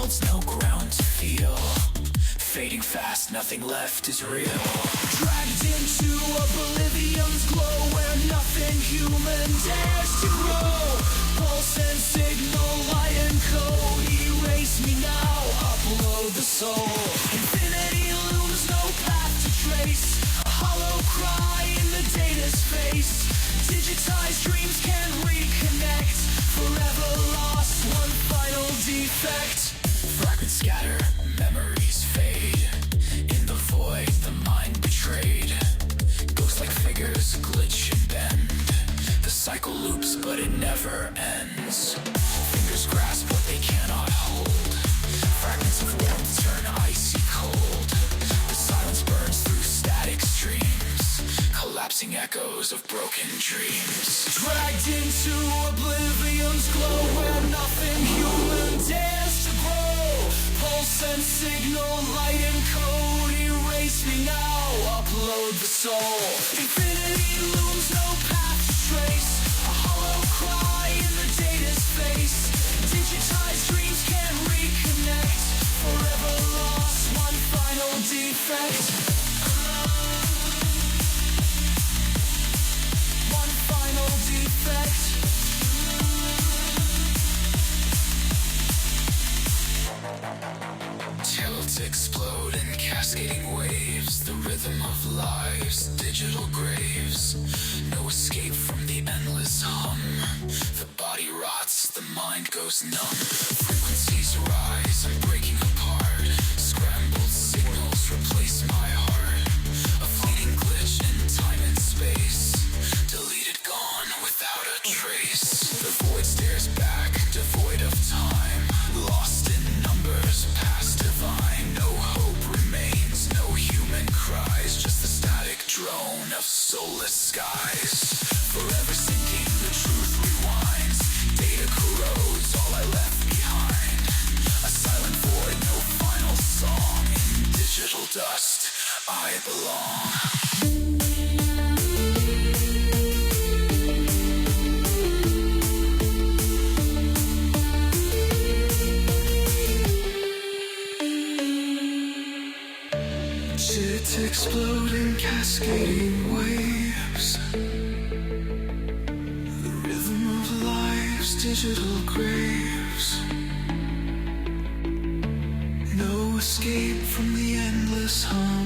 worlds, no ground to feel. Fading fast, nothing left is real. Dragged into oblivion's glow, where nothing human dares to grow. Pulse and signal, light and code, erase me now, upload the soul. Infinity looms, no path to trace. A hollow cry in the data's face. Digitized dreams can reconnect. Forever lost, one final defect. Fragments scatter, memories fade. In the void, the mind betrayed. Ghost-like figures glitch and bend. The cycle loops, but it never ends. Fingers grasp what they cannot hold. Fragments of warmth turn icy cold. The silence burns through static streams. Collapsing echoes of broken dreams. Dragged into oblivion's glow, where nothing human dares to grow. Pulse and signal, light and code, erase me now, upload the soul. Infinity looms, no path to trace. A hollow cry in the data's face. Digitized dreams can reconnect. Forever lost, one final defect. One final defect. Tilts explode in cascading waves. The rhythm of lives, digital graves. No escape from the endless hum. The body rots, the mind goes numb. Frequencies rise, I'm breaking apart. Scrambled signals replace my heart. A fleeting glitch in time and space. Deleted, gone without a trace. The void stares back, devoid of time. Lost in numbers, past divine. No hope remains, no human cries. Just the static drone of soulless skies. Forever sinking, the truth rewinds. Data corrodes all I left behind. A silent void, no final song. In digital dust, I belong. Jets exploding, cascading waves. The rhythm of life's digital graves. No escape from the endless hum.